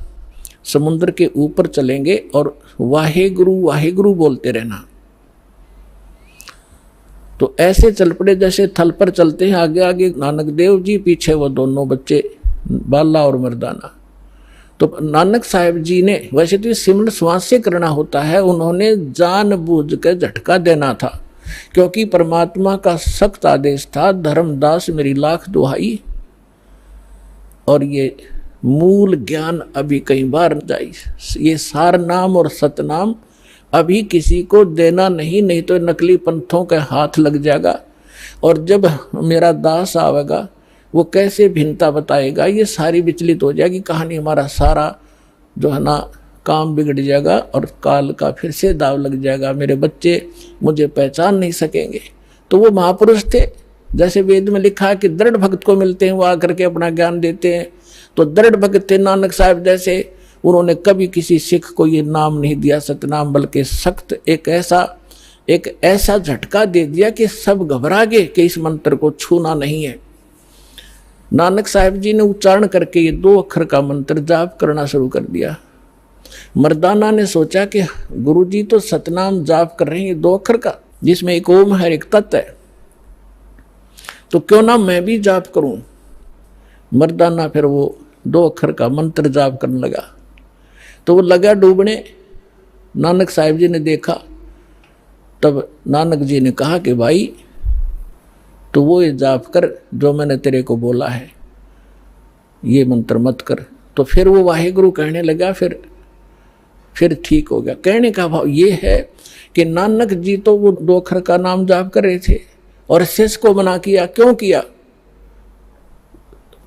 [SPEAKER 1] समुद्र के ऊपर चलेंगे और वाहे गुरु बोलते रहना। तो ऐसे चल पड़े जैसे थल पर चलते हैं, आगे आगे नानक देव जी, पीछे वो दोनों बच्चे बाला और मर्दाना। तो नानक साहब जी ने, वैसे तो सिमरन श्वास से करना होता है, उन्होंने जानबूझ के झटका देना था, क्योंकि परमात्मा का सख्त आदेश था, धर्मदास मेरी लाख दुहाई। और ये मूल ज्ञान अभी कई बार जाई, ये सार नाम और सतनाम अभी किसी को देना नहीं तो नकली पंथों के हाथ लग जाएगा। और जब मेरा दास आवेगा वो कैसे भिन्नता बताएगा, ये सारी विचलित हो जाएगी कहानी। हमारा सारा जो है ना काम बिगड़ जाएगा और काल का फिर से दाव लग जाएगा। मेरे बच्चे मुझे पहचान नहीं सकेंगे। तो वो महापुरुष थे, जैसे वेद में लिखा है कि दृढ़ भक्त को मिलते हैं, वो आकर के अपना ज्ञान देते हैं। तो दृढ़ भक्त थे नानक साहब जैसे। उन्होंने कभी किसी सिख को ये नाम नहीं दिया सतनाम, बल्कि सख्त एक ऐसा झटका दे दिया कि सब घबरा गए कि इस मंत्र को छूना नहीं है। नानक साहब जी ने उच्चारण करके ये 2 अक्षर का मंत्र जाप करना शुरू कर दिया। मर्दाना ने सोचा कि गुरुजी तो सतनाम जाप कर रहे हैं 2 अक्षर का, जिसमें एक ओम है, एक तत् है, तो क्यों ना मैं भी जाप करूं। मर्दाना फिर वो 2 अक्षर का मंत्र जाप करने लगा। तो वो लगा डूबने। नानक साहब जी ने देखा, तब नानक जी ने कहा कि भाई तो वो ये जाप कर जो मैंने तेरे को बोला है, ये मंत्र मत कर। तो फिर वो वाहेगुरु कहने लगा, फिर ठीक हो गया। कहने का भाव ये है कि नानक जी तो वो 2 अक्षर का नाम जाप कर रहे थे और शेष को मना किया। क्यों किया?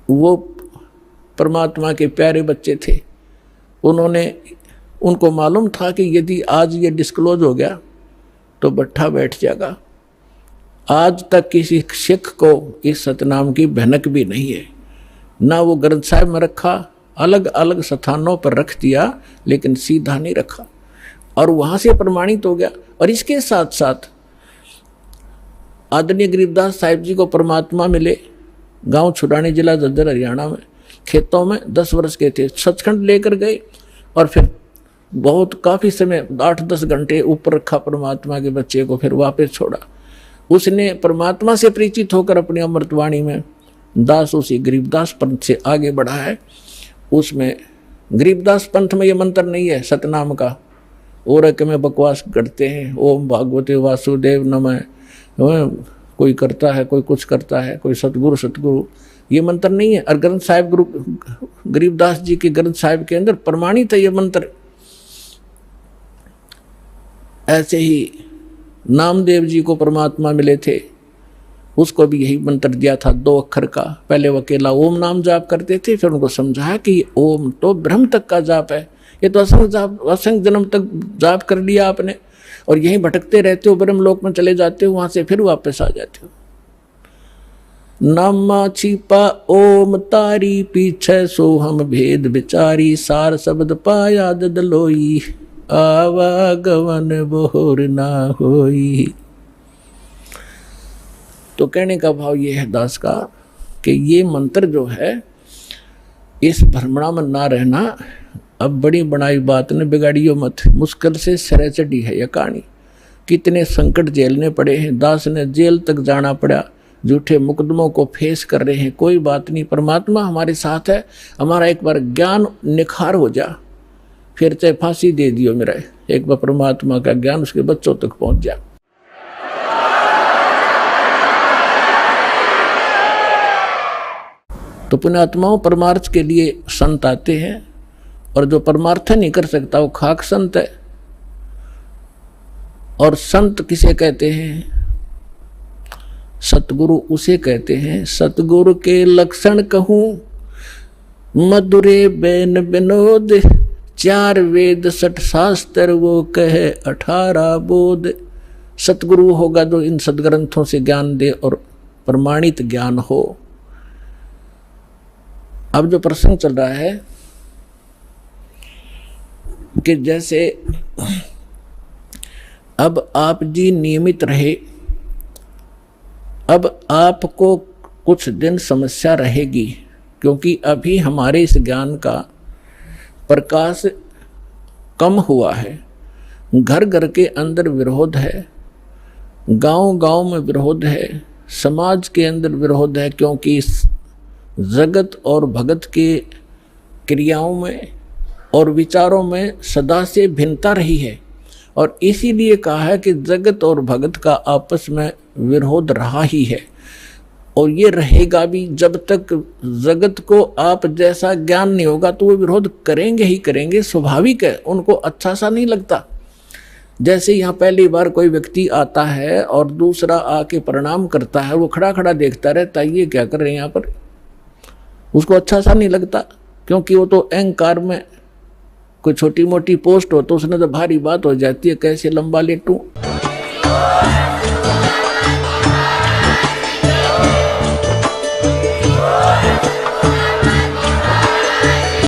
[SPEAKER 1] वो परमात्मा के प्यारे बच्चे थे, उनको मालूम था कि यदि आज ये डिस्क्लोज हो गया तो बट्ठा बैठ जाएगा। आज तक किसी सिख को इस सतनाम की भनक भी नहीं है, ना वो ग्रंथ साहिब में रखा, अलग अलग स्थानों पर रख दिया, लेकिन सीधा नहीं रखा और वहां से प्रमाणित हो गया। और इसके साथ साथ आदरणीय गरीबदास साहिब जी को परमात्मा मिले, गांव छुड़ानी, जिला झज्जर, हरियाणा में, खेतों में 10 वर्ष के थे। सचखंड लेकर गए और फिर बहुत काफ़ी समय 8-10 घंटे ऊपर रखा परमात्मा के बच्चे को, फिर वापस छोड़ा। उसने परमात्मा से परिचित होकर अपनी अमृतवाणी में दास उसी गरीबदास पंथ से आगे बढ़ा है। उसमें गरीबदास पंथ में ये मंत्र नहीं है सतनाम का, और के में बकवास करते हैं, ओम भागवते वासुदेव नमः, कोई करता है, कोई कुछ करता है, कोई सतगुरु, ये मंत्र नहीं है। और ग्रंथ साहिब गुरु गरीबदास जी के ग्रंथ साहिब के अंदर प्रमाणित है ये मंत्र। ऐसे ही नामदेव जी को परमात्मा मिले थे, उसको भी यही मंत्र दिया था 2 अक्षर का। पहले वो अकेला ओम नाम जाप करते थे, फिर उनको समझाया कि ओम तो ब्रह्म तक का जाप है, ये तो असंख्य जन्म तक जाप कर लिया आपने और यहीं भटकते रहते हो, ब्रह्म लोक में चले जाते हो, वहां से फिर वापस आ जाते हो। नामा छिपा ओम तारी, पीछे सो हम भेद विचारी, सार शब्द पाया ददलोई, आवागमन बोर ना होई। तो कहने का भाव ये है दास का कि ये मंत्र जो है, इस भ्रमणा में ना रहना। अब बड़ी बनाई बात ने बिगाड़ियो मत, मुश्किल से सिरे चढ़ी है यह कहानी। कितने संकट झेलने पड़े हैं, दास ने जेल तक जाना पड़ा, झूठे मुकदमों को फेस कर रहे हैं। कोई बात नहीं, परमात्मा हमारे साथ है। हमारा एक बार ज्ञान निखार हो जा, फिर चाहे फांसी दे दियो मेरा, एक बार परमात्मा का ज्ञान उसके बच्चों तक पहुंच जा। तो पुण्यात्माओं, परमार्थ के लिए संत आते हैं, और जो परमार्थ नहीं कर सकता वो खाक संत है। और संत किसे कहते हैं? सतगुरु उसे कहते हैं। सतगुरु के लक्षण कहूं, मधुरे बैन विनोद, 4 वेद 60 शास्त्र वो कहे 18 बोध। सतगुरु होगा जो इन सदग्रंथों से ज्ञान दे और प्रमाणित ज्ञान हो। अब जो प्रसंग चल रहा है कि जैसे अब आप जी नियमित रहे। अब आपको कुछ दिन समस्या रहेगी, क्योंकि अभी हमारे इस ज्ञान का प्रकाश कम हुआ है। घर घर के अंदर विरोध है, गांव गांव में विरोध है, समाज के अंदर विरोध है, क्योंकि जगत और भगत के क्रियाओं में और विचारों में सदा से भिन्नता रही है। और इसीलिए कहा है कि जगत और भगत का आपस में विरोध रहा ही है, और ये रहेगा भी। जब तक जगत को आप जैसा ज्ञान नहीं होगा तो वो विरोध करेंगे ही करेंगे, स्वाभाविक है, उनको अच्छा सा नहीं लगता। जैसे यहाँ पहली बार कोई व्यक्ति आता है और दूसरा आके प्रणाम करता है, वो खड़ा खड़ा देखता रहता है, ये क्या कर रहे हैं यहाँ पर, उसको अच्छा सा नहीं लगता, क्योंकि वो तो अहंकार में कोई छोटी मोटी पोस्ट हो तो उसने तो भारी बात हो जाती है, कैसे लंबा लेटूं।